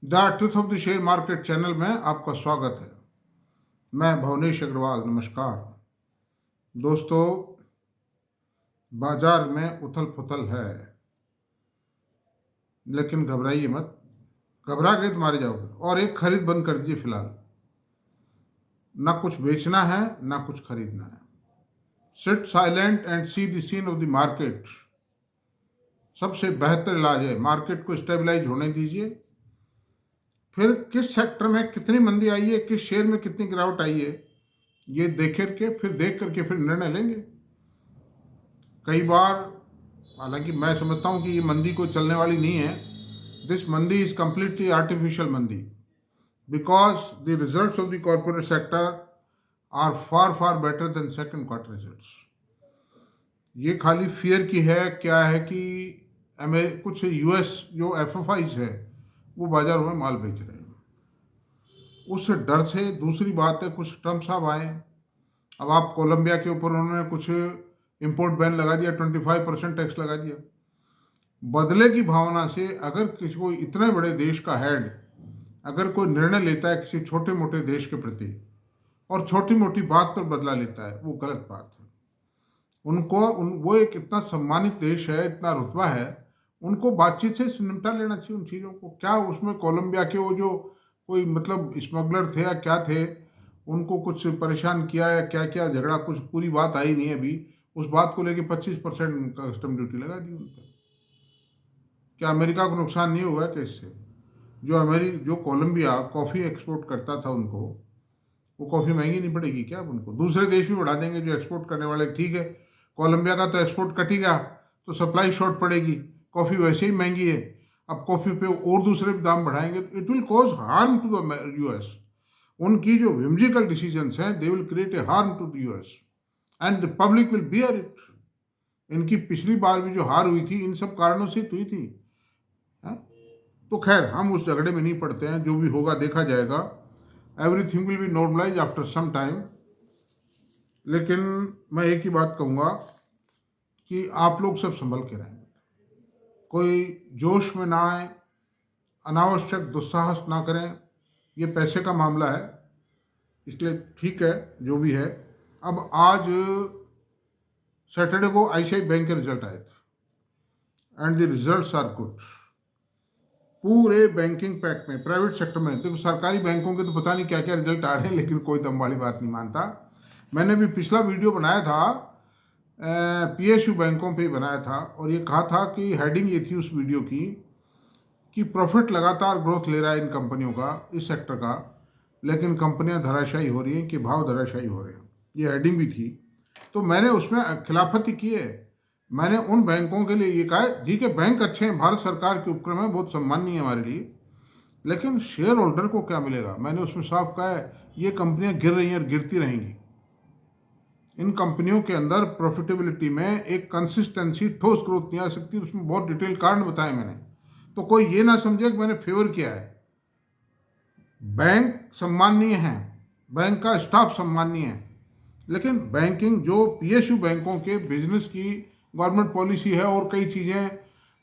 The truth of the share market channel में आपका स्वागत है। मैं भवनेश अग्रवाल। नमस्कार दोस्तों, बाजार में उथल पुथल है, लेकिन घबराइए मत। घबरा गए तो मारे जाओगे। और एक खरीद बंद कर दीजिए फिलहाल। ना कुछ बेचना है ना कुछ खरीदना है। Sit silent and see the scene of the market सबसे बेहतर इलाज है। मार्केट को स्टेबलाइज होने दीजिए, फिर किस सेक्टर में कितनी मंदी आई है, किस शेयर में कितनी गिरावट आई है, ये देख करके फिर निर्णय लेंगे। कई बार, हालांकि मैं समझता हूँ कि ये मंदी कोई चलने वाली नहीं है। दिस मंदी इज कंप्लीटली आर्टिफिशियल मंदी, because the results of the corporate sector are far far better than second quarter results. ये खाली फियर की है। क्या है कि कुछ यूएस जो एफएफआईज है वो बाजारों में माल बेच रहे हैं, उस डर से। दूसरी बात है, कुछ ट्रम्प साहब आए। अब आप कोलंबिया के ऊपर उन्होंने कुछ इंपोर्ट बैन लगा दिया, 25% टैक्स लगा दिया। बदले की भावना से अगर किसी को, इतने बड़े देश का हेड अगर कोई निर्णय लेता है किसी छोटे मोटे देश के प्रति और छोटी मोटी बात पर बदला लेता है, वो गलत बात है। वो एक इतना सम्मानित देश है, इतना रुतबा है, उनको बातचीत से निपटा लेना चाहिए उन चीज़ों को। क्या उसमें कोलंबिया के वो जो कोई मतलब स्मगलर थे या क्या थे, उनको कुछ परेशान किया या क्या क्या झगड़ा, कुछ पूरी बात आई नहीं अभी। उस बात को लेके 25% कस्टम ड्यूटी लगा दी उन पर। क्या अमेरिका को नुकसान नहीं हुआ कि इससे? जो कोलंबिया कॉफ़ी एक्सपोर्ट करता था उनको, वो कॉफ़ी महंगी नहीं पड़ेगी क्या अब उनको? दूसरे देश भी बढ़ा देंगे जो एक्सपोर्ट करने वाले। ठीक है, कोलंबिया का तो एक्सपोर्ट कट ही गया, तो सप्लाई शॉर्ट पड़ेगी। कॉफ़ी वैसे ही महंगी है, अब कॉफ़ी पे और दूसरे भी दाम बढ़ाएंगे तो it will cause harm to the US. उनकी जो विम्जिकल डिसीजंस हैं, they will create a harm to the US and the public will bear it. इनकी पिछली बार भी जो हार हुई थी, इन सब कारणों से हुई थी। है? तो खैर, हम उस झगड़े में नहीं पड़ते हैं। जो भी होगा देखा जाएगा। Everything will be normalize after some time. लेकिन मैं एक ही बात कहूँगा कि आप लोग सब संभल के रहें, कोई जोश में ना आए, अनावश्यक दुस्साहस ना करें। ये पैसे का मामला है, इसलिए ठीक है जो भी है। अब आज सैटरडे को आईसीआई बैंक के रिजल्ट आए थे and the results are good. पूरे बैंकिंग पैक्ट में, प्राइवेट सेक्टर में, देखो सरकारी बैंकों के तो पता नहीं क्या क्या रिजल्ट आ रहे हैं, लेकिन कोई दम वाली बात नहीं मानता। मैंने भी पिछला वीडियो बनाया था, पीएसयू बैंकों पे बनाया था, और ये कहा था कि हेडिंग ये थी उस वीडियो की कि प्रॉफिट लगातार ग्रोथ ले रहा है इन कंपनियों का, इस सेक्टर का, लेकिन कंपनियां धराशायी हो रही हैं कि भाव धराशायी हो रहे हैं। ये हेडिंग भी थी, तो मैंने उसमें खिलाफत की है। मैंने उन बैंकों के लिए ये कहा है, ठीक है बैंक अच्छे हैं, भारत सरकार के उपक्रम है, बहुत सम्माननीय है हमारे लिए, लेकिन शेयर होल्डर को क्या मिलेगा? मैंने उसमें साफ कहा है, ये कंपनियां गिर रही हैं और गिरती रहेंगी। इन कंपनियों के अंदर प्रॉफिटेबिलिटी में एक कंसिस्टेंसी, ठोस ग्रोथ नहीं आ सकती। उसमें बहुत डिटेल कारण बताए मैंने, तो कोई ये ना समझे कि मैंने फेवर किया है। बैंक सम्माननीय है, बैंक का स्टाफ सम्माननीय है, लेकिन बैंकिंग जो पीएसयू बैंकों के बिजनेस की गवर्नमेंट पॉलिसी है और कई चीज़ें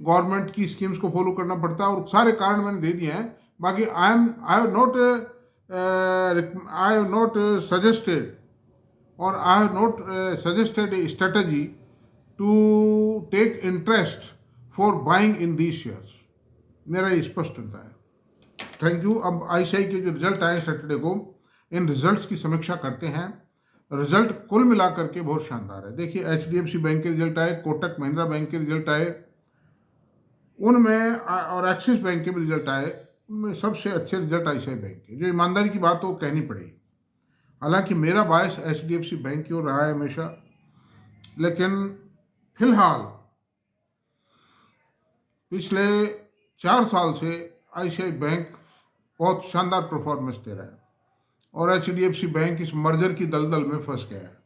गवर्नमेंट की स्कीम्स को फॉलो करना पड़ता है, और सारे कारण मैंने दे दिए हैं। बाकी आई हैव नॉट सजेस्टेड और I have not suggested a strategy to take interest for buying in these shares. मेरा ये स्पष्ट होता है। Thank you. अब आईसीआई के जो रिजल्ट आए सैटरडे को, इन रिजल्ट्स की समीक्षा करते हैं। रिजल्ट कुल मिलाकर के बहुत शानदार है। देखिए, एचडीएफसी बैंक के रिजल्ट आए, कोटक महिंद्रा बैंक के रिजल्ट आए, उनमें और एक्सिस बैंक के भी रिजल्ट आए। उनमें सबसे अच्छे रिजल्ट आईसीआई बैंक के। जो ईमानदारी की बात हो कहनी पड़ेगी। हालांकि मेरा बायस एचडीएफसी बैंक की ओर रहा है हमेशा, लेकिन फिलहाल पिछले 4 साल से आईसीआई बैंक बहुत शानदार परफॉर्मेंस दे रहा है, और एचडीएफसी बैंक इस मर्जर की दलदल में फंस गया है।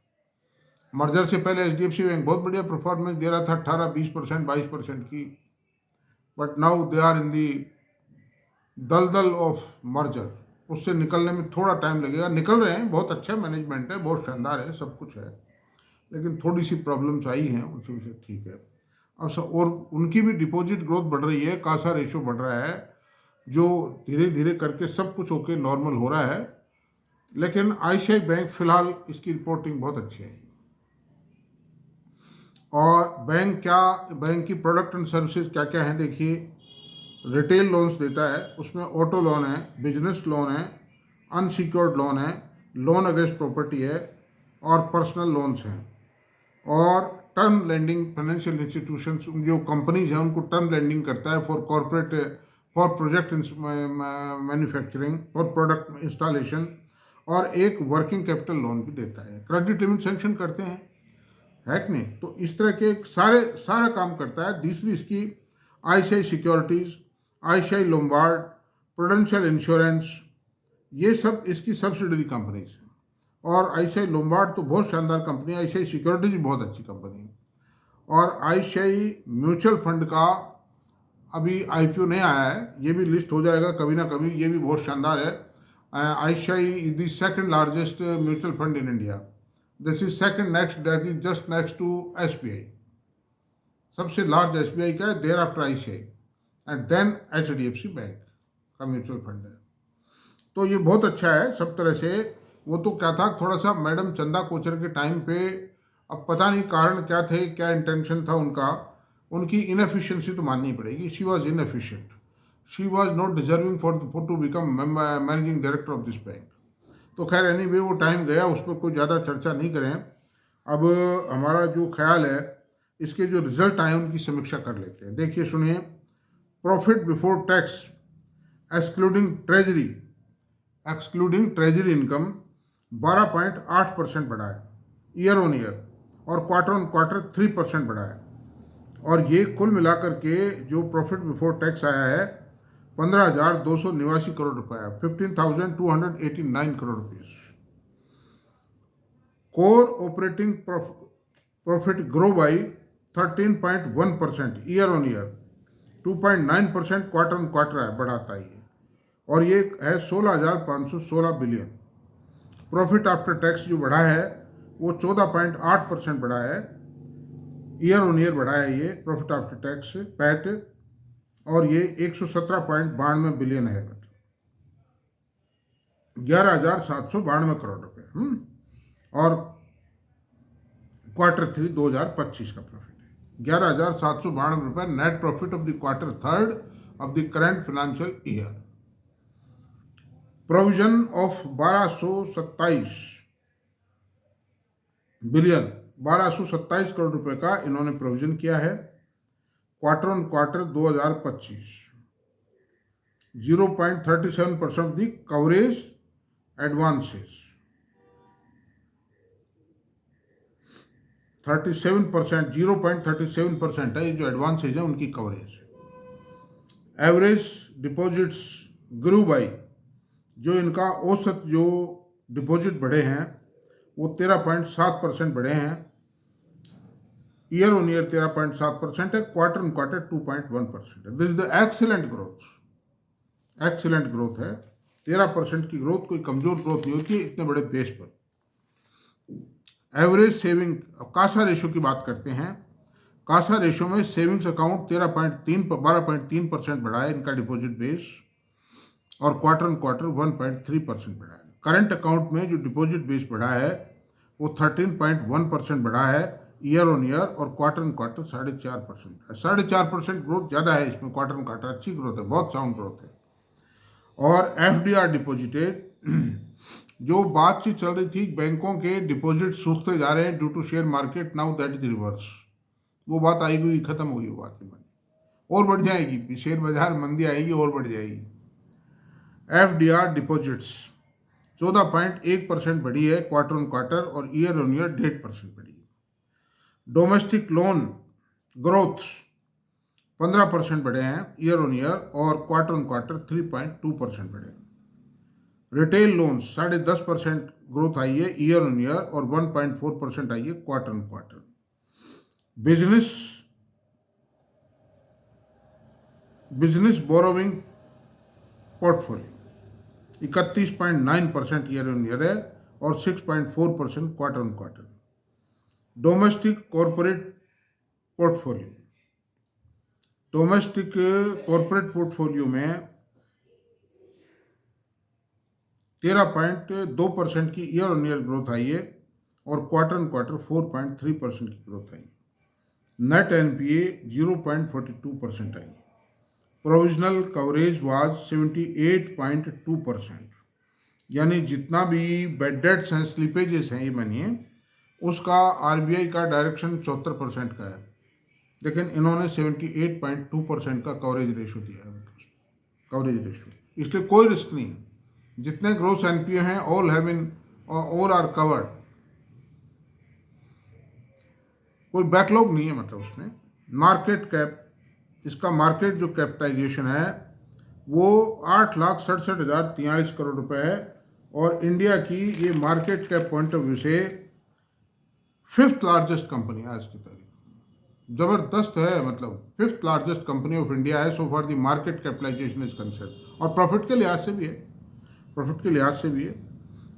मर्जर से पहले एचडीएफसी बैंक बहुत बढ़िया परफॉर्मेंस दे रहा था, 18-20%, 22% की, but now they are in the दलदल ऑफ मर्जर। उससे निकलने में थोड़ा टाइम लगेगा। निकल रहे हैं, बहुत अच्छा मैनेजमेंट है, बहुत शानदार है, सब कुछ है, लेकिन थोड़ी सी प्रॉब्लम्स आई हैं, उनसे से ठीक है। अब और उनकी भी डिपॉजिट ग्रोथ बढ़ रही है, कासा रेशो बढ़ रहा है, जो धीरे धीरे करके सब कुछ होके नॉर्मल हो रहा है। लेकिन आईसीआई बैंक फिलहाल इसकी रिपोर्टिंग बहुत अच्छी है। और बैंक की प्रोडक्ट एंड सर्विसेज क्या क्या हैं देखिए। रिटेल लोन्स देता है, उसमें ऑटो लोन है, बिजनेस लोन है, अनसिक्योर्ड लोन है, लोन अगेंस्ट प्रॉपर्टी है और पर्सनल लोन्स हैं। और टर्म लेंडिंग, फाइनेंशियल इंस्टीट्यूशंस जो कंपनीज हैं उनको टर्म लेंडिंग करता है for corporate, for project manufacturing, for product installation, और एक वर्किंग कैपिटल लोन भी देता है। क्रेडिट लिमिट सेंक्शन करते हैं, है कि नहीं। तो इस तरह के सारा काम करता है। दूसरी इसकी ICI securities, ICI Lombard, prudential insurance, ये सब इसकी सब्सिडरी कंपनीज हैं। और आईसीआई लोम्बार्ड तो बहुत शानदार कंपनी है, आईसीआई सिक्योरिटीज भी बहुत अच्छी कंपनी है। और आईसीआई म्यूचुअल फंड का अभी आईपीओ नहीं आया है, ये भी लिस्ट हो जाएगा कभी ना कभी, ये भी बहुत शानदार है। ICI is the second largest mutual fund in India. This is second next, that is just next to SBI. सबसे लार्ज एसबीआई का है, thereafter ICI, and then HDFC bank का म्यूचुअल फंड है। तो ये बहुत अच्छा है सब तरह से। वो तो क्या था, थोड़ा सा मैडम चंदा कोचर के टाइम पे, अब पता नहीं कारण क्या थे, क्या इंटेंशन था उनका, उनकी इनएफिशिएंसी तो माननी पड़ेगी। She was inefficient, she was not deserving for to become managing director of this bank. तो खैर एनीवे वो टाइम गया, उस पर कोई ज़्यादा चर्चा नहीं करें। अब हमारा जो ख्याल है, इसके जो रिजल्ट आए उनकी समीक्षा कर लेते हैं। देखिए सुनिए, profit before tax excluding treasury income 12.8% बढ़ा है ईयर ऑन ईयर, और क्वार्टर ऑन क्वार्टर 3% बढ़ा है। और ये कुल मिलाकर के जो प्रॉफिट बिफोर टैक्स आया है 15,289 करोड़ रुपया, 15,289 crore rupees. Core operating profit grow by 13.1% year on year, 2.9% quarter on quarter है, बढ़ाता है ये। और ये है 16,516 बिलियन। प्रॉफिट आफ्टर टैक्स जो बढ़ा है वो 14.8% बढ़ा है, ईयर ऑन ईयर बढ़ा है ये प्रॉफिट आफ्टर टैक्स पैट, और ये 117.92 बिलियन है, 11,792 करोड़ रुपए। और क्वार्टर 3 2025 का प्रॉफिट है 11,792 रुपए, net profit of the quarter third of the current financial year. Provision of 1227 billion, 1227 crore रुपए का इन्होंने प्रोविजन किया है। Quarter on quarter 2025 0.37% the coverage advances, 37%, 0.37% है ये जो एडवांसेज है उनकी coverage. Average deposits grew by, जो इनका औसत जो डिपॉजिट बढ़े हैं वो 13.7% बढ़े हैं, ईयर ऑन ईयर 13.7% है, क्वार्टर ऑन क्वार्टर 2.1% है। This is the excellent growth, excellent growth है। 13% की ग्रोथ कोई कमजोर ग्रोथ नहीं होती है इतने बड़े बेस पर। एवरेज सेविंग, कासा रेशो की बात करते हैं। कासा रेशो में सेविंग्स अकाउंट 12.3% बढ़ा है इनका डिपॉजिट बेस, और क्वार्टर ऑन क्वार्टर 1.3% बढ़ा है। करंट अकाउंट में जो डिपॉजिट बेस बढ़ा है वो 13.1% बढ़ा है ईयर ऑन ईयर, और क्वार्टर ऑन क्वार्टर 4.5% है। 4.5% ग्रोथ ज़्यादा है इसमें, क्वार्टर ऑन क्वार्टर अच्छी ग्रोथ है, बहुत साउंड ग्रोथ है। और एफडीआर डिपॉजिटेड, जो बातचीत चल रही थी बैंकों के डिपॉजिट सूखते जा रहे हैं due to share market, now that is reverse. वो बात आई हुई खत्म हुई, वो बात और बढ़ जाएगी, शेयर बाजार मंदी आएगी और बढ़ जाएगी। एफडीआर डिपॉजिट्स 14.1% बढ़ी है क्वार्टर ऑन क्वार्टर, और ईयर ऑन ईयर 1.5% बढ़ी है। डोमेस्टिक लोन ग्रोथ 15% बढ़े हैं ईयर ऑन ईयर, और क्वार्टर ऑन क्वार्टर 3.2% बढ़े हैं। रिटेल लोन्स 10.5% ग्रोथ आई है ईयर ऑन ईयर, और 1.4% आई है quarter on quarter. Business borrowing portfolio 31.9% year on year है, और 6.4% quarter on quarter. Domestic corporate portfolio, domestic corporate portfolio में 13.2% की ईयर ऑन ईयर ग्रोथ आई है और क्वार्टर ऑन क्वार्टर 4.3% की ग्रोथ आई है। नेट एनपीए 0.42% आई है। प्रोविजनल कवरेज वाज 78.2%, यानी जितना भी बेड डेट्स हैं, स्लिपेजेस हैं, ये मानिए उसका आरबीआई का डायरेक्शन 74% का है, लेकिन इन्होंने 78.2% का कवरेज रेशो दिया है, मतलब कवरेज रेशो, इसलिए कोई रिस्क नहीं है। जितने ग्रोस एनपीए हैं all have been all are covered, कोई बैकलॉग नहीं है, मतलब उसमें मार्केट कैप, इसका मार्केट जो कैपिटलाइजेशन है वो 8,67,043 करोड़ रुपए है और इंडिया की ये market cap point of view से 5th लार्जेस्ट कंपनी है आज की तारीख। जबरदस्त है, मतलब 5th largest company of India है so for the market capitalization is concern. और प्रॉफिट के लिहाज से भी है, प्रॉफिट के लिहाज से भी है।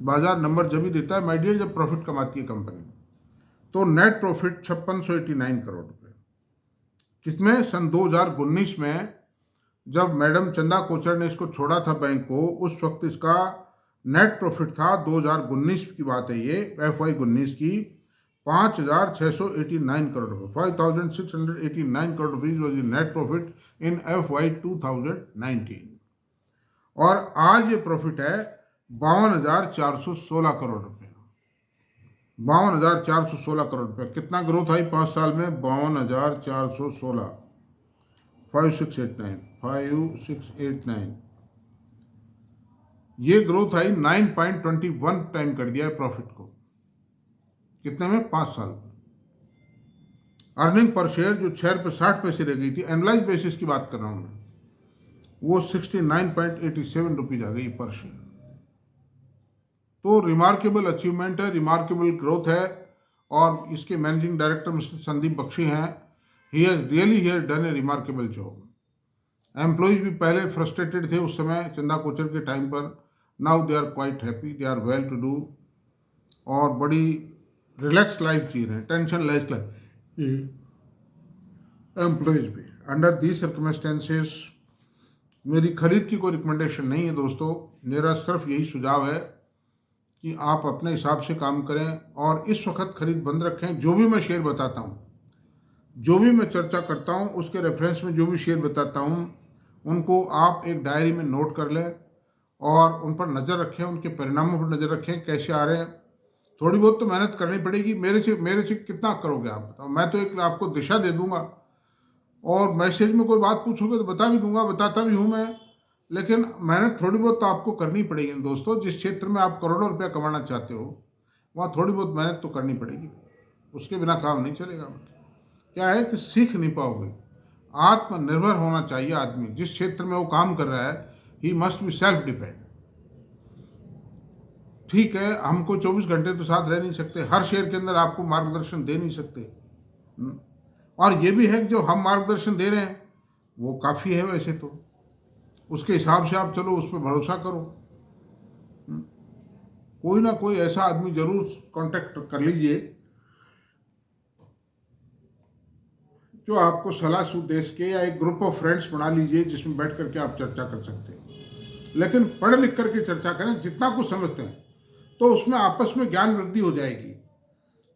बाजार नंबर जब भी देता है माय डियर जब प्रॉफिट कमाती है कंपनी। तो नेट प्रॉफिट 5689 करोड़ रुपए, कितने सन 2019 में जब मैडम चंदा कोचर ने इसको छोड़ा था बैंक को, उस वक्त इसका नेट प्रॉफिट था 2019 की बात है ये, FY 19 की 5,689 करोड़ रुपए, 5,689 crore rupees was net profit in FY 2019 और आज ये प्रॉफिट है 52,416 करोड़ रुपए, 52,416 करोड़ रुपए। कितना ग्रोथ आई 5 साल में? 52,416, 5689 ये ग्रोथ आई 9.21 टाइम कर दिया है प्रॉफिट को। कितने में? 5 साल में। अर्निंग पर शेयर जो 6 रुपये 60 पैसे रह गई थी, एनालाइज बेसिस की बात कर रहा हूं मैं, वो 69.87 रुपीज आ गई पर शेयर। तो रिमार्केबल अचीवमेंट है, रिमार्केबल ग्रोथ है और इसके managing director mister Sandeep Bakhshi हैं। He has really here done a remarkable job. Employees भी पहले फ्रस्ट्रेटेड थे उस समय चंदा कोचर के टाइम पर, now they are quite happy, they are well to do और बड़ी रिलैक्स लाइफ जी रहे हैं, टेंशन लेस लाइफ एम्प्लॉयज भी। अंडर दीज सर्कमस्टेंसेस मेरी खरीद की कोई रिकमेंडेशन नहीं है दोस्तों, मेरा सिर्फ यही सुझाव है कि आप अपने हिसाब से काम करें और इस वक्त खरीद बंद रखें। जो भी मैं शेयर बताता हूँ, जो भी मैं चर्चा करता हूँ, उसके रेफरेंस में जो भी शेयर बताता हूँ उनको आप एक डायरी में नोट कर लें और उन पर नज़र रखें, उनके परिणामों पर नज़र रखें कैसे आ रहे हैं। थोड़ी बहुत तो मेहनत करनी पड़ेगी, मेरे से कितना करोगे आप बताओ। मैं तो एक आपको दिशा दे दूंगा और मैसेज में कोई बात पूछोगे तो बता भी दूंगा, बताता भी हूँ मैं, लेकिन मेहनत थोड़ी बहुत तो आपको करनी पड़ेगी दोस्तों। जिस क्षेत्र में आप करोड़ों रुपया कमाना चाहते हो वहाँ थोड़ी बहुत मेहनत तो करनी पड़ेगी, उसके बिना काम नहीं चलेगा। मतलब क्या है कि सीख नहीं पाओगे। आत्मनिर्भर होना चाहिए आदमी, जिस क्षेत्र में वो काम कर रहा है he must be self depend. ठीक है, हमको 24 घंटे तो साथ रह नहीं सकते, हर शेयर के अंदर आपको मार्गदर्शन दे नहीं सकते, और ये भी है कि जो हम मार्गदर्शन दे रहे हैं वो काफ़ी है, वैसे तो उसके हिसाब से आप चलो, उस पर भरोसा करो। कोई ना कोई ऐसा आदमी जरूर कांटेक्ट कर लीजिए जो आपको सलाह दे सके, या एक ग्रुप ऑफ फ्रेंड्स बना लीजिए जिसमें बैठ करके आप चर्चा कर सकते हैं। लेकिन पढ़ लिख करके चर्चा करें, जितना कुछ समझते हैं तो उसमें आपस में ज्ञान वृद्धि हो जाएगी।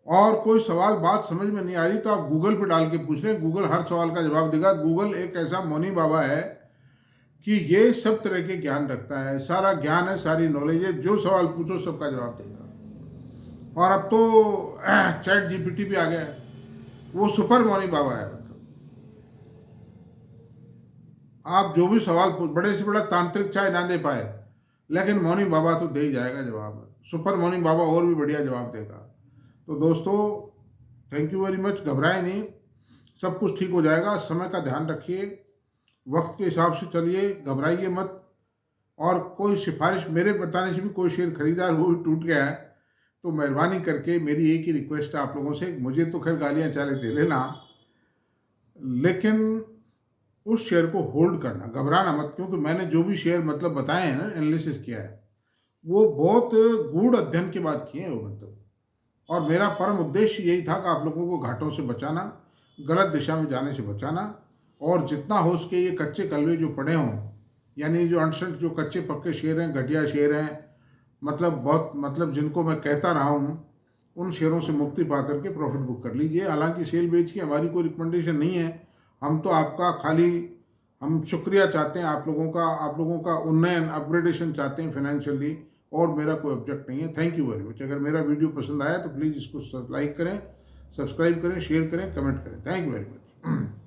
और कोई सवाल बात समझ में नहीं आ रही तो आप गूगल पे डाल के पूछ लें, गूगल हर सवाल का जवाब देगा। गूगल एक ऐसा मौनी बाबा है कि ये सब तरह के ज्ञान रखता है, सारा ज्ञान है, सारी नॉलेज है, जो सवाल पूछो सबका जवाब देगा। और अब तो चैट जीपीटी भी आ गया है, वो सुपर मौनी बाबा है। आप जो भी सवाल बड़े से बड़ा तांत्रिक चाहे ना दे पाए, लेकिन मौनी बाबा तो दे ही जाएगा जवाब। सुपर मौनी बाबा और भी बढ़िया जवाब देगा। तो दोस्तों थैंक यू वेरी मच। घबराए नहीं, सब कुछ ठीक हो जाएगा। समय का ध्यान रखिए, वक्त के हिसाब से चलिए, घबराइए मत। और कोई सिफारिश मेरे बताने से भी कोई शेयर खरीदा और वो भी टूट गया है तो मेहरबानी करके मेरी एक ही रिक्वेस्ट है आप लोगों से, मुझे तो खैर गालियाँ चाले दे लेना, लेकिन उस शेयर को होल्ड करना, घबराना मत। क्योंकि मैंने जो भी शेयर मतलब बताए हैं ना, एनालिसिस किया है, वो बहुत गूढ़ अध्ययन के बाद किए हैं वो, मतलब। और मेरा परम उद्देश्य यही था कि आप लोगों को घाटों से बचाना, गलत दिशा में जाने से बचाना, और जितना हो सके ये कच्चे कलवे जो पड़े हों, यानी जो अनसंट जो कच्चे पक्के शेयर हैं, घटिया शेयर हैं, मतलब जिनको मैं कहता रहा हूँ, उन शेयरों से मुक्ति पा करके प्रॉफिट बुक कर लीजिए। हालांकि सेल बेच की हमारी कोई रिकमेंडेशन नहीं है, हम तो आपका खाली हम शुक्रिया चाहते हैं, आप लोगों का उन्नयन, अपग्रेडेशन चाहते हैं फाइनेंशियली, और मेरा कोई ऑब्जेक्ट नहीं है। Thank you very much. अगर मेरा वीडियो पसंद आया तो प्लीज़ इसको लाइक करें, सब्सक्राइब करें, शेयर करें, कमेंट करें। Thank you very much.